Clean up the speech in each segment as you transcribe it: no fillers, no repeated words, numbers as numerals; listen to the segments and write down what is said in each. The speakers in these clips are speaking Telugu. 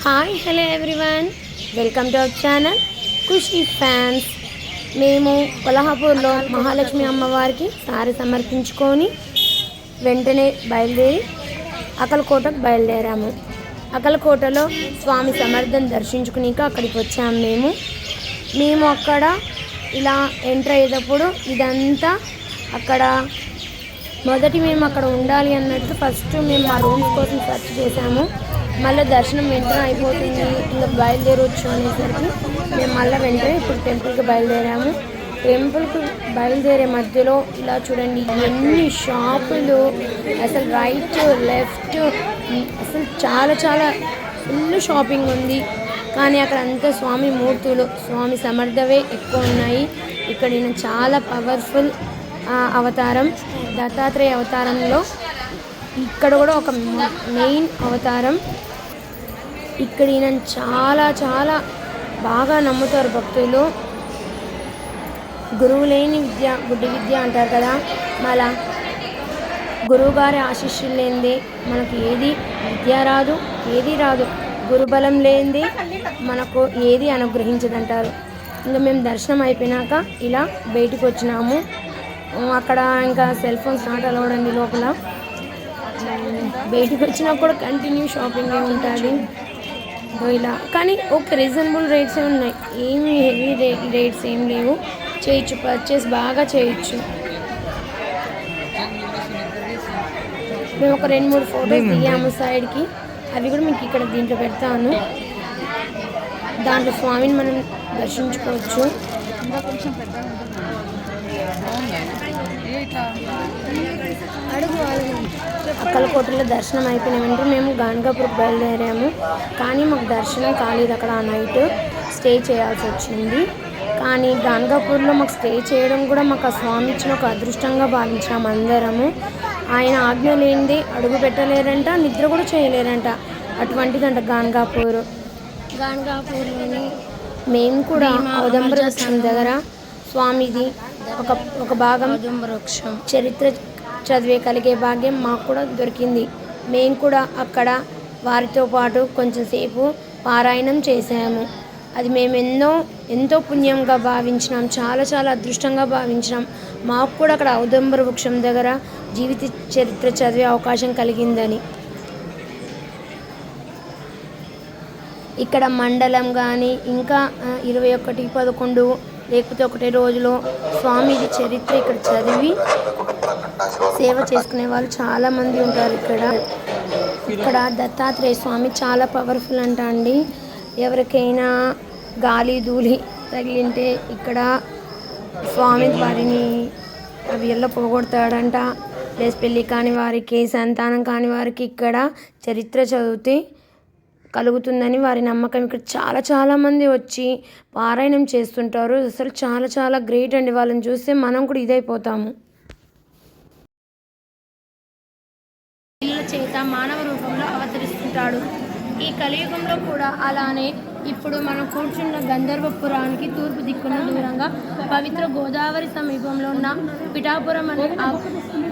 Hi hello everyone, welcome to our channel Khushi fans. మేము కొల్హాపూర్లో మహాలక్ష్మి అమ్మవారికి సారి సమర్పించుకొని వెంటనే బయలుదేరి అక్కలకోటకు బయలుదేరాము. అక్కలకోటలో స్వామి సమర్థం దర్శించుకునిక అక్కడికి వచ్చాము. మేము అక్కడ ఇలా ఎంటర్ అయ్యేటప్పుడు ఇదంతా అక్కడ మొదటి మేము అక్కడ ఉండాలి అన్నట్టు ఫస్ట్ మేము మా రూమ్స్ కోసం సెర్చ్ చేసాము. మళ్ళీ దర్శనం వెంటనే అయిపోతుంది, ఇంకా బయలుదేరవచ్చు అనేసరికి మేము మళ్ళీ వెంటనే ఇప్పుడు టెంపుల్కి బయలుదేరాము. టెంపుల్కి బయలుదేరే మధ్యలో ఇలా చూడండి ఎన్ని షాపులు, అసలు రైట్ లెఫ్ట్ అసలు చాలా చాలా ఫుల్ షాపింగ్ ఉంది. కానీ అక్కడ అంతా స్వామి మూర్తులు, స్వామి సమర్థవే ఎక్కువ ఉన్నాయి. ఇక్కడ చాలా పవర్ఫుల్ అవతారం దత్తాత్రేయ అవతారంలో ఇక్కడ కూడా ఒక మెయిన్ అవతారం. ఇక్కడ చాలా చాలా బాగా నమ్ముతారు భక్తులు. గురువు లేని విద్య గుడ్డి విద్య అంటారు కదా, మళ్ళా గురువుగారి ఆశీస్సులు లేనిదే మనకు ఏది విద్య రాదు, ఏది రాదు. గురుబలం లేనిదే మనకు ఏది అనుగ్రహించదంటారు. ఇంకా మేము దర్శనం అయిపోయినాక ఇలా బయటికి వచ్చినాము. అక్కడ ఇంకా సెల్ ఫోన్స్ నాట్ అలౌడ్ అండి లోపల. బయటికి వచ్చినా కూడా కంటిన్యూ షాపింగ్ ఉంటుంది ఇలా. కానీ ఒక రీజనబుల్ రేట్సే ఉన్నాయి, ఏమి హెవీ రేట్స్ ఏం లేవు. చేయొచ్చు, పర్చేస్ బాగా చేయొచ్చు. మేము ఒక 2-3 ఫొటోస్ దిగాము సైడ్కి, అవి కూడా మీకు ఇక్కడ దీంట్లో పెడతాను. దాంట్లో స్వామిని మనం దర్శించుకోవచ్చు. అక్కలకోటలో దర్శనం అయిపోయిన వెంటనే మేము గాన్గాపూర్కి బయలుదేరాము. కానీ మాకు దర్శనం కాలేదు, అక్కడ ఆ నైట్ స్టే చేయాల్సి వచ్చింది. కానీ గాన్గాపూర్లో మాకు స్టే చేయడం కూడా మాకు ఆ స్వామి ఇచ్చిన ఒక అదృష్టంగా భావించాము అందరము. ఆయన ఆజ్ఞ లేనిదే అడుగు పెట్టలేరంట, నిద్ర కూడా చేయలేరంట, అటువంటిదంట గాన్గాపూర్లోని మేము కూడా ఔదంబర వృక్షం దగ్గర స్వామిది ఒక భాగం చరిత్ర చదివే కలిగే భాగ్యం మాకు కూడా దొరికింది. మేము కూడా అక్కడ వారితో పాటు కొంచెంసేపు పారాయణం చేసాము. అది మేము ఎంతో పుణ్యంగా భావించినాం, చాలా చాలా అదృష్టంగా భావించినాం. మాకు కూడా అక్కడ ఔదంబర వృక్షం దగ్గర జీవిత చరిత్ర చదివే అవకాశం కలిగిందని. ఇక్కడ మండలం కానీ ఇంకా 21-11 లేకపోతే ఒకటే రోజులో స్వామిది చరిత్ర ఇక్కడ చదివి సేవ చేసుకునే వాళ్ళు చాలామంది ఉంటారు. ఇక్కడ దత్తాత్రేయ స్వామి చాలా పవర్ఫుల్ అంట అండి. ఎవరికైనా గాలి ధూళి తగిలింటే ఇక్కడ స్వామి వారిని అవి ఎలా పోగొడతాడంట. ప్లస్ పెళ్ళి కాని వారికి, సంతానం కాని వారికి ఇక్కడ చరిత్ర చదివితే కలుగుతుందని వారి నమ్మకం. ఇక్కడ చాలా చాలామంది వచ్చి పారాయణం చేస్తుంటారు. అసలు చాలా చాలా గ్రేట్ అండి, వాళ్ళని చూస్తే మనం కూడా ఇదైపోతాము. పిల్లల చేత మానవ రూపంలో అవతరిస్తుంటాడు. ఈ కలియుగంలో కూడా అలానే ఇప్పుడు మనం కూర్చున్న గంధర్వపురానికి తూర్పు దిక్కున దూరంగా పవిత్ర గోదావరి సమీపంలో ఉన్న పిఠాపురం అనే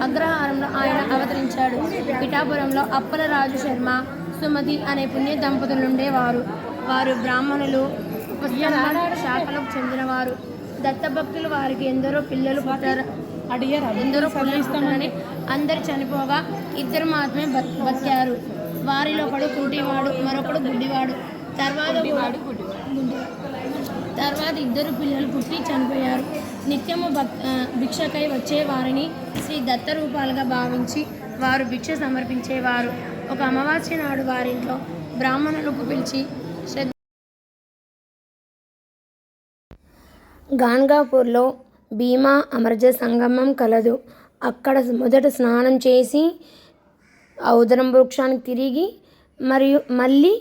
అగ్రహారంలో ఆయన అవతరించాడు. పిఠాపురంలో అప్పలరాజు శర్మ, సుమతి అనే పుణ్య దంపతులు ఉండేవారు. వారు బ్రాహ్మణులు, ఉపస్థాన శాఖలకు చెందినవారు. దత్తభక్తులు వారికి ఎందరో పిల్లలు పుట్టారని అందరు చనిపోగా 2 మాత్రమే బతికారు. వారిలో ఒకడు కుంటివాడు, మరొకడు గుడ్డివాడు. తర్వాత 2 పిల్లలు పుట్టి చనిపోయారు. నిత్యము భిక్షకై వచ్చే వారిని శ్రీ దత్త రూపాలుగా భావించి వారు భిక్ష సమర్పించేవారు. ఒక అమావాస్య నాడు వారింట్లో బ్రాహ్మణులకు పిలిచి గాన్గాపూర్లో భీమా అమరజ సంగమం కలదు. అక్కడ మొదట స్నానం చేసి ఔదరం వృక్షానికి తిరిగి మళ్ళీ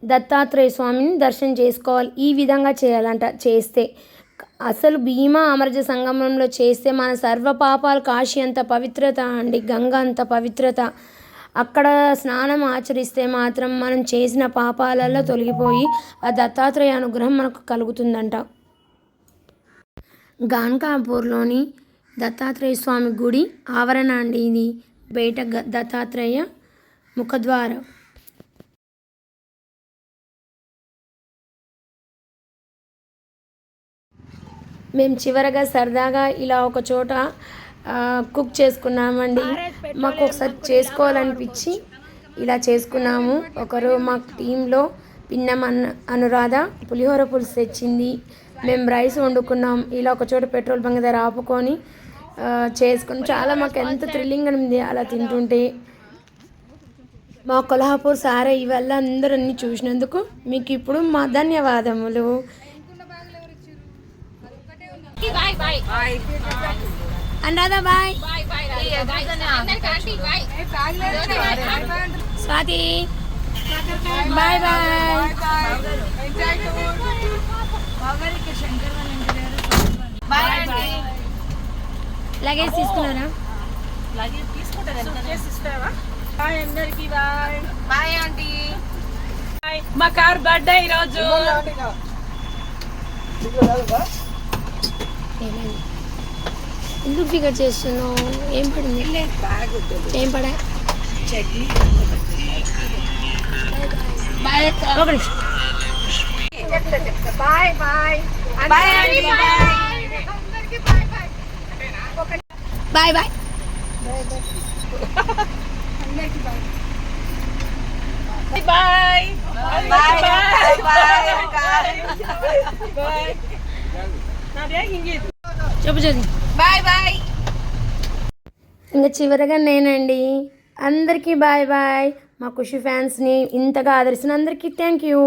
దత్తాత్రేయ స్వామిని దర్శనం చేసుకోవాలి. ఈ విధంగా చేయాలంట. చేస్తే అసలు భీమా అమరజ సంగమంలో చేస్తే మన సర్వ పాపాలు, కాశీ అంత పవిత్రత అండి, గంగా అంత పవిత్రత. అక్కడ స్నానం ఆచరిస్తే మాత్రం మనం చేసిన పాపాలలో తొలగిపోయి ఆ దత్తాత్రేయ అనుగ్రహం మనకు కలుగుతుందంట. గాన్గాపూర్లోని దత్తాత్రేయ స్వామి గుడి ఆవరణ అండి ఇది. బయట దత్తాత్రేయ ముఖద్వారం. మేము చివరగా సరదాగా ఇలా ఒక చోట కుక్ చేసుకున్నామండి. మాకు ఒకసారి చేసుకోవాలనిపించి ఇలా చేసుకున్నాము. ఒకరు మా టీంలో పిన్నం అనురాధ పులిహోర పులుసు తెచ్చింది. మేము రైస్ వండుకున్నాం. ఇలా ఒక చోట పెట్రోల్ బంక్ దగ్గర ఆపుకొని చేసుకుని చాలా మాకు ఎంత థ్రిల్లింగ్ ఉంది అలా తింటుంటే. మా కొల్హాపూర్ సారే ఇవల్ల అందరూ అన్ని చూసినందుకు మీకు ఇప్పుడు మా ధన్యవాదములు. Anuradha bye. Swathi bye bye. Luggage తీసుకున్నారా? Bye aunty. మా కార్ బర్త్డే ఈరోజు. ఎందుకు ఫిగర్ చేస్తున్నావు? ఏం పడింది? ఏం పడా? Bye bye bye bye aunty. Bye bye. Bye చెప్పు చదివి. Bye bye. ఇంకా చివరగా నేనండి. అందరికీ బాయ్ బాయ్. మా ఖుషి ఫ్యాన్స్ని ఇంతగా ఆదరిస్తున్న అందరికీ థ్యాంక్ యూ.